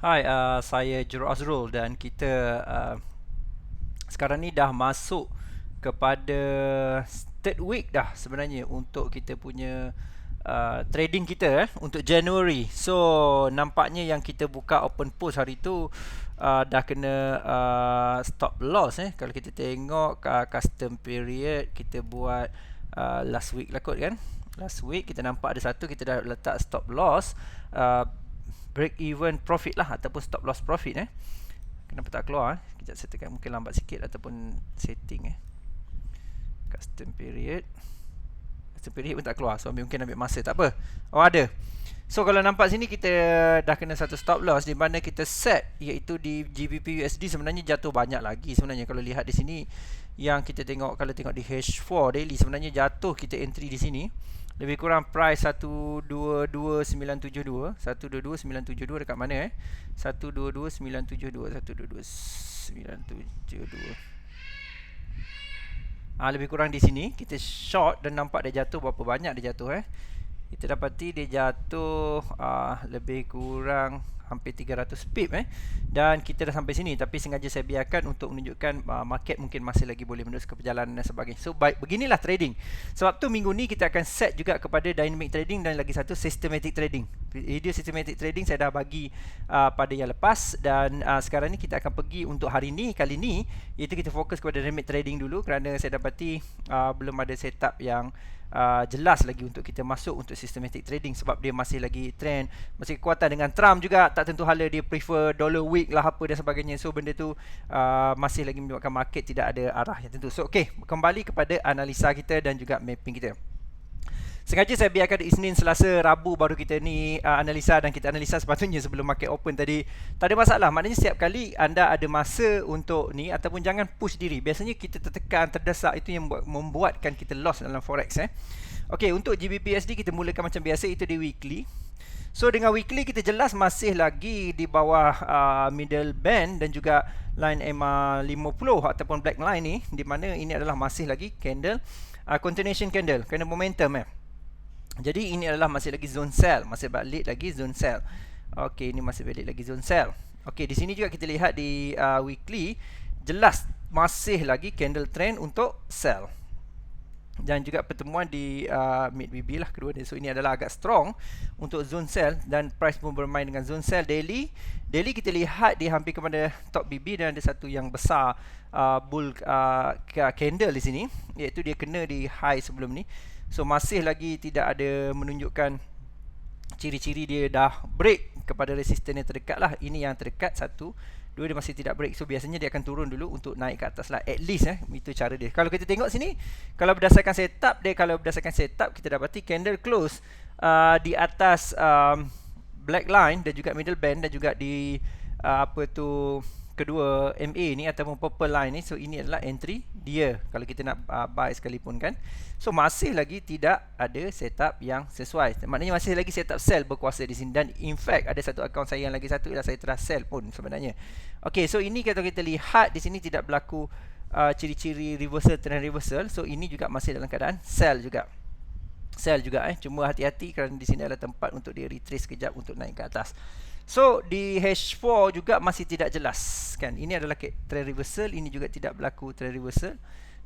Hai, saya Juro Azrul dan kita sekarang ni dah masuk kepada third week dah sebenarnya untuk kita punya trading kita untuk January. So nampaknya yang kita buka open post hari tu dah kena stop loss Kalau kita tengok custom period kita buat last week lah kot kan. Last week kita nampak ada satu kita dah letak stop loss, break even profit lah ataupun stop loss profit Kenapa tak keluar Kejap saya tekan, mungkin lambat sikit ataupun setting custom period. Custom period pun tak keluar, so mungkin ambil masa, tak apa. Oh, ada. So kalau nampak sini kita dah kena satu stop loss di mana kita set iaitu di GBP USD sebenarnya jatuh banyak lagi sebenarnya. Kalau lihat di sini yang kita tengok, kalau tengok di H4 daily sebenarnya jatuh kita entry di sini lebih kurang price 122972 122972 dekat mana 122972 122972 lebih kurang di sini kita short dan nampak dia jatuh berapa banyak dia jatuh kita dapati dia jatuh lebih kurang hampir 300 pip dan kita dah sampai sini, tapi sengaja saya biarkan untuk menunjukkan market mungkin masih lagi boleh meneruskan perjalanan dan sebagainya. So baik, beginilah trading. Sebab tu minggu ni kita akan set juga kepada dynamic trading dan lagi satu systematic trading. Video systematic trading saya dah bagi pada yang lepas, dan sekarang ni kita akan pergi untuk hari ni, kali ni iaitu kita fokus kepada dynamic trading dulu kerana saya dapati belum ada setup yang jelas lagi untuk kita masuk untuk systematic trading sebab dia masih lagi trend, masih kekuatan dengan Trump juga, tak tentu hala dia prefer dollar week lah apa dan sebagainya. So benda tu masih lagi menyebabkan market tidak ada arah yang tentu. So kembali kepada analisa kita dan juga mapping kita. Sengaja saya biarkan Isnin, Selasa, Rabu baru kita ni analisa, dan kita analisa sepatutnya sebelum market open tadi. Tak ada masalah, maknanya setiap kali anda ada masa untuk ni ataupun jangan push diri. Biasanya kita tertekan, terdesak, itu yang membuatkan kita loss dalam forex Okey, untuk GBPSD kita mulakan macam biasa, itu di weekly. So dengan weekly kita jelas masih lagi di bawah middle band dan juga line EMA 50 ataupun black line ni, di mana ini adalah masih lagi candle continuation candle kerana momentum Jadi ini adalah masih lagi zone sell, masih balik lagi zone sell. Okey, ini masih balik lagi zone sell. Okey, di sini juga kita lihat di weekly jelas masih lagi candle trend untuk sell. Dan juga pertemuan di mid BB lah kedua dia. So ini adalah agak strong untuk zone sell dan price pun bermain dengan zone sell daily. Daily kita lihat dia hampir kepada top BB dan ada satu yang besar bull candle di sini, iaitu dia kena di high sebelum ni. So masih lagi tidak ada menunjukkan ciri-ciri dia dah break kepada resisten yang terdekat lah. Ini yang terdekat satu, dua dia masih tidak break. So biasanya dia akan turun dulu untuk naik ke atas lah, at least itu cara dia. Kalau kita tengok sini, kalau berdasarkan setup kita dapati candle close di atas black line dan juga middle band dan juga di kedua MA ni ataupun purple line ni. So ini adalah entry dia kalau kita nak buy sekalipun kan. So masih lagi tidak ada setup yang sesuai, maknanya masih lagi setup sell berkuasa di sini. Dan in fact ada satu akaun saya yang lagi satu ialah saya telah sell pun sebenarnya. Okay, so ini kalau kita lihat di sini tidak berlaku ciri-ciri reversal, trend reversal. So ini juga masih dalam keadaan sell juga. Cuma hati-hati kerana di sini adalah tempat untuk dia retrace sekejap untuk naik ke atas. So di H4 juga masih tidak jelas kan. Ini adalah trend reversal, ini juga tidak berlaku trend reversal.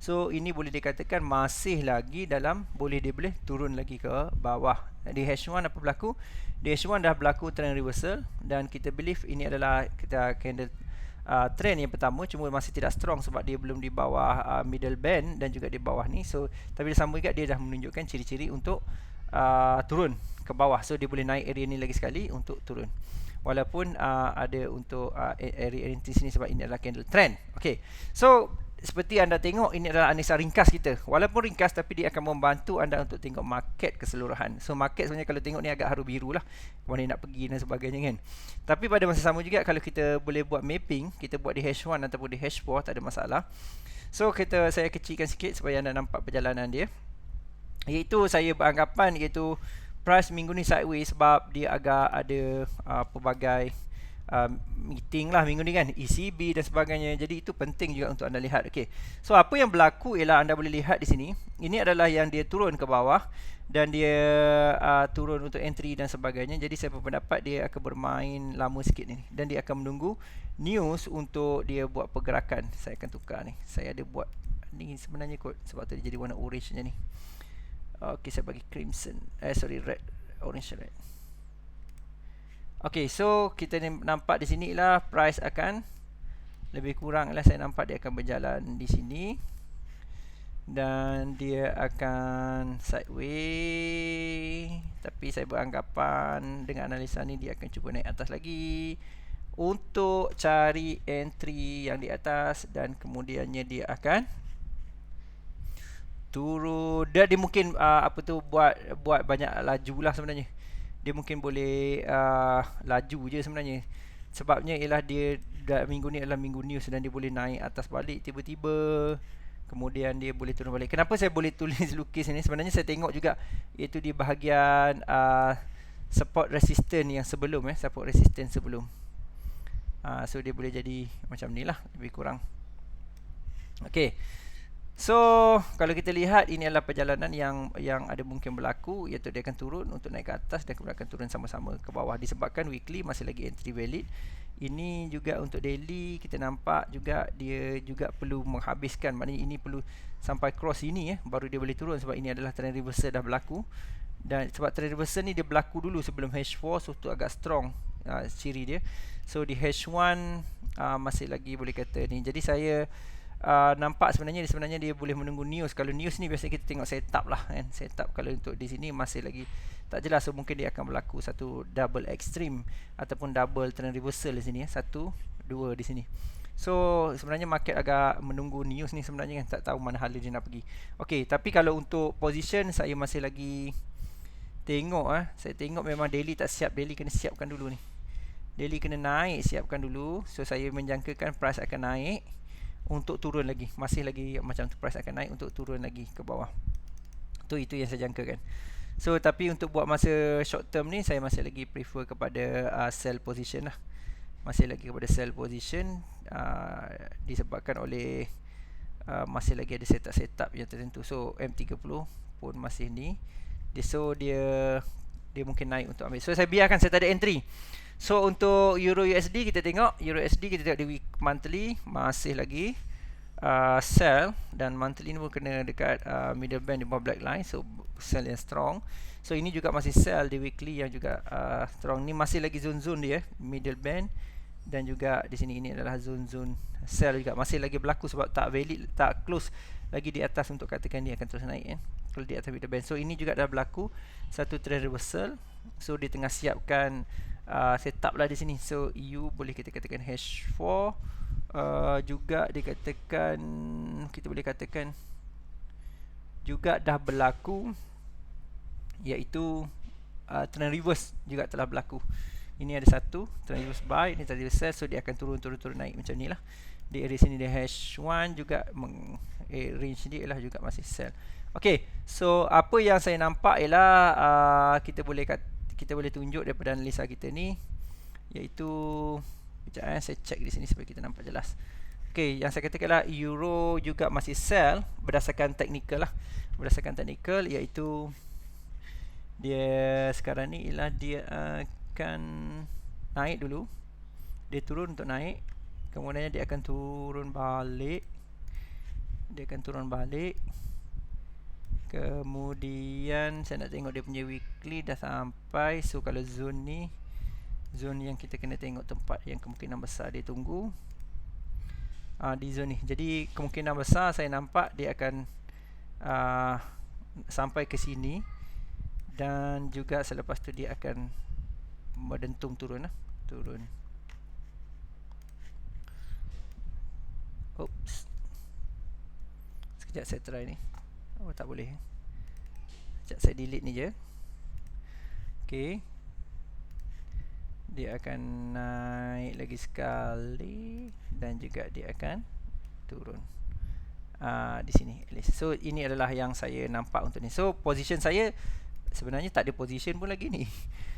So ini boleh dikatakan masih lagi dalam boleh turun lagi ke bawah. Di H1 apa berlaku? Di H1 dah berlaku trend reversal dan kita believe ini adalah kita candle trend yang pertama, cuma masih tidak strong sebab dia belum di bawah middle band dan juga di bawah ni. So tapi sama juga dia dah menunjukkan ciri-ciri untuk turun ke bawah. So dia boleh naik area ni lagi sekali untuk turun. Walaupun ada untuk area di sini sebab ini adalah candle trend. Okey. So seperti anda tengok, ini adalah analisa ringkas kita. Walaupun ringkas tapi dia akan membantu anda untuk tengok market keseluruhan. So market sebenarnya kalau tengok ni agak haru biru lah, mana nak pergi dan sebagainya kan. Tapi pada masa sama juga kalau kita boleh buat mapping, kita buat di H1 ataupun di H4 tak ada masalah. So saya kecilkan sikit supaya anda nampak perjalanan dia. Iaitu saya beranggapan iaitu price minggu ni sideways sebab dia agak ada pelbagai meeting lah minggu ni kan, ECB dan sebagainya. Jadi itu penting juga untuk anda lihat. Okey. So apa yang berlaku ialah anda boleh lihat di sini. Ini adalah yang dia turun ke bawah dan dia turun untuk entry dan sebagainya. Jadi saya berpendapat dia akan bermain lama sikit ni dan dia akan menunggu news untuk dia buat pergerakan. Saya akan tukar ni. Saya ada buat ni sebenarnya kot, sebab tu dia jadi warna orange macam ni. Okey, saya bagi crimson. Red, orange red. Okey, so kita nampak di sini lah price akan lebih kurang lah, saya nampak dia akan berjalan di sini dan dia akan sideways, tapi saya beranggapan dengan analisa ni dia akan cuba naik atas lagi untuk cari entry yang di atas dan kemudiannya dia akan turun. Dia mungkin buat banyak laju lah sebenarnya. Dia mungkin boleh laju je sebenarnya. Sebabnya ialah dia minggu ni adalah minggu news dan dia boleh naik atas balik tiba-tiba. Kemudian dia boleh turun balik. Kenapa saya boleh tulis lukis ni? Sebenarnya saya tengok juga iaitu di bahagian support resistance yang sebelum support resistance sebelum. So dia boleh jadi macam ni lah lebih kurang. Okey. So kalau kita lihat ini adalah perjalanan yang ada mungkin berlaku, iaitu dia akan turun untuk naik ke atas dan kemudian akan turun sama-sama ke bawah disebabkan weekly masih lagi entry valid. Ini juga untuk daily kita nampak juga dia juga perlu menghabiskan, maknanya ini perlu sampai cross ini baru dia boleh turun sebab ini adalah trend reversal dah berlaku. Dan sebab trend reversal ni dia berlaku dulu sebelum H4, so tu agak strong ciri dia. So di H1 masih lagi boleh kata ni. Jadi saya nampak sebenarnya dia boleh menunggu news. Kalau news ni biasanya kita tengok setup lah kan. Setup kalau untuk di sini masih lagi tak jelas, so mungkin dia akan berlaku satu double extreme ataupun double trend reversal di sini satu, dua di sini. So sebenarnya market agak menunggu news ni sebenarnya kan, tak tahu mana hala dia nak pergi. Okey, tapi kalau untuk position saya masih lagi tengok saya tengok memang daily tak siap, daily kena siapkan dulu ni. Daily kena naik, siapkan dulu. So saya menjangkakan price akan naik untuk turun lagi, masih lagi macam tu, price akan naik untuk turun lagi ke bawah. Itu yang saya jangkakan. So tapi untuk buat masa short term ni saya masih lagi prefer kepada sell position lah. Masih lagi kepada sell position disebabkan oleh masih lagi ada setup yang tertentu. So M30 pun masih ni. So dia mungkin naik untuk ambil. So saya biarkan, saya tak ada entry. So untuk Euro USD kita tengok, di week monthly masih lagi sell dan monthly ni pun kena dekat middle band di bawah black line, so sell yang strong. So ini juga masih sell di weekly yang juga strong. Ni masih lagi zone-zone dia middle band dan juga di sini ini adalah zone-zone sell juga masih lagi berlaku sebab tak valid, tak close lagi di atas untuk katakan dia akan terus naik kalau di atas middle band. So ini juga dah berlaku satu trend reversal. So dia tengah siapkan setup lah di sini. So EU boleh kita katakan H4 juga dikatakan, kita boleh katakan juga dah berlaku, iaitu trend reverse juga telah berlaku. Ini ada satu trend reverse buy, ini trend reverse sell, so dia akan turun naik macam ni lah. Di area sini dia H1 juga range dia ialah juga masih sell. Okey, so apa yang saya nampak ialah kita boleh tunjuk daripada analisa kita ni, iaitu sekejap saya check di sini supaya kita nampak jelas. Okey, yang saya katakan lah euro juga masih sell berdasarkan technical lah. Berdasarkan technical iaitu dia sekarang ni ialah dia akan naik dulu. Dia turun untuk naik. Kemudian dia akan turun balik. Kemudian saya nak tengok dia punya weekly dah sampai. So kalau zone ni, zone yang kita kena tengok tempat yang kemungkinan besar dia tunggu di zone ni. Jadi kemungkinan besar saya nampak dia akan sampai ke sini dan juga selepas tu dia akan berdentum turun lah. Oops. Sekejap saya try ni. Oh tak boleh. Sekejap saya delete ni je. Okey. Dia akan naik lagi sekali dan juga dia akan turun di sini. So ini adalah yang saya nampak untuk ni. So position saya sebenarnya tak ada position pun lagi ni.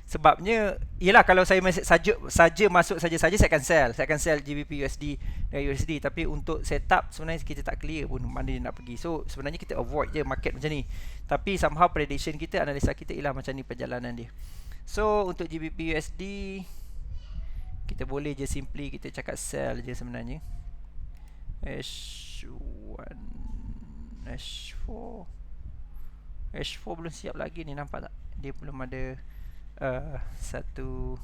Sebabnya ialah kalau saya saja masuk saja saya akan sell GBP USD dan USD, tapi untuk setup sebenarnya kita tak clear pun mana dia nak pergi. So sebenarnya kita avoid je market macam ni. Tapi somehow prediction kita, analisa kita ialah macam ni perjalanan dia. So untuk GBP USD kita boleh je simply kita cakap sell je sebenarnya. H1 H4 H4 belum siap lagi ni, nampak tak? Dia belum ada satu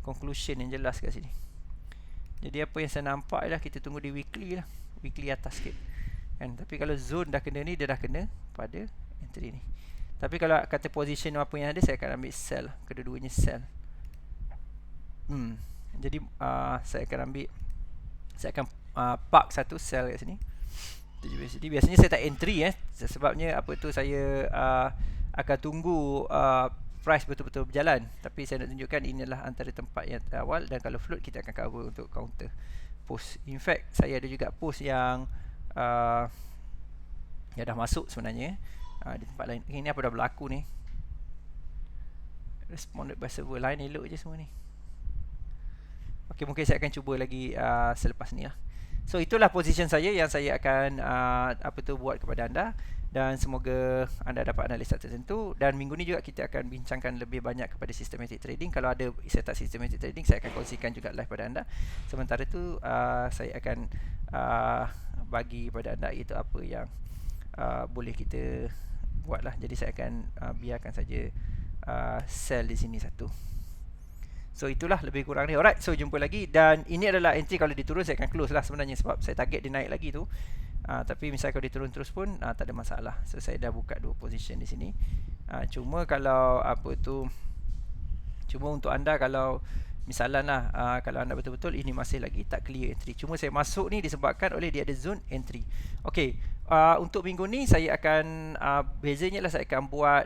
conclusion yang jelas kat sini. Jadi apa yang saya nampak ialah kita tunggu di weekly lah, weekly atas sikit kan. Tapi kalau zone dah kena ni, dia dah kena pada entry ni. Tapi kalau kata position apa yang ada, saya akan ambil sell, kedua-duanya sell. Jadi saya akan park satu sell kat sini. Jadi biasanya saya tak entry sebabnya apa tu, saya akan tunggu price betul-betul berjalan. Tapi saya nak tunjukkan inilah antara tempat yang awal, dan kalau float kita akan cover untuk counter post. In fact saya ada juga post yang dah masuk sebenarnya di tempat lain. Ini apa dah berlaku ni, responded by server lain, elok je semua ni. Ok, mungkin saya akan cuba lagi selepas ni lah. So itulah position saya yang saya akan buat kepada anda, dan semoga anda dapat analisa tertentu. Dan minggu ni juga kita akan bincangkan lebih banyak kepada systematic trading. Kalau ada setup systematic trading, saya akan kongsikan juga live pada anda. Sementara tu saya akan bagi kepada anda itu apa yang boleh kita buat lah. Jadi saya akan biarkan saja sell di sini satu. So itulah lebih kurang ni. Alright, so jumpa lagi. Dan ini adalah entry, kalau dia turun saya akan close lah sebenarnya, sebab saya target dia naik lagi tu. Tapi misalnya kalau dia turun terus pun tak ada masalah. So saya dah buka dua position di sini. Cuma kalau cuma untuk anda, kalau misalnya lah, kalau anda betul-betul ini masih lagi tak clear entry, cuma saya masuk ni disebabkan oleh dia ada zone entry. Ok, untuk minggu ni saya akan bezanya lah, saya akan buat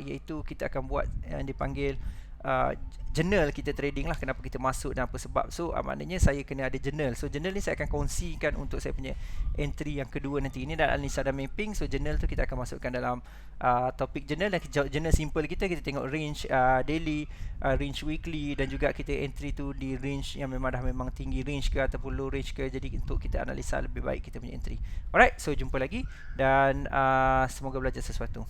iaitu kita akan buat yang dipanggil journal kita trading lah. Kenapa kita masuk dan apa sebab. So maknanya saya kena ada journal. So journal ni saya akan kongsikan untuk saya punya entry yang kedua nanti. Ini dalam analisa dan mapping. So journal tu kita akan masukkan dalam topik journal. Dan journal simple kita tengok range daily, range weekly, dan juga kita entry tu di range yang memang tinggi range ke ataupun low range ke. Jadi untuk kita analisa lebih baik kita punya entry. Alright, so jumpa lagi, dan semoga belajar sesuatu.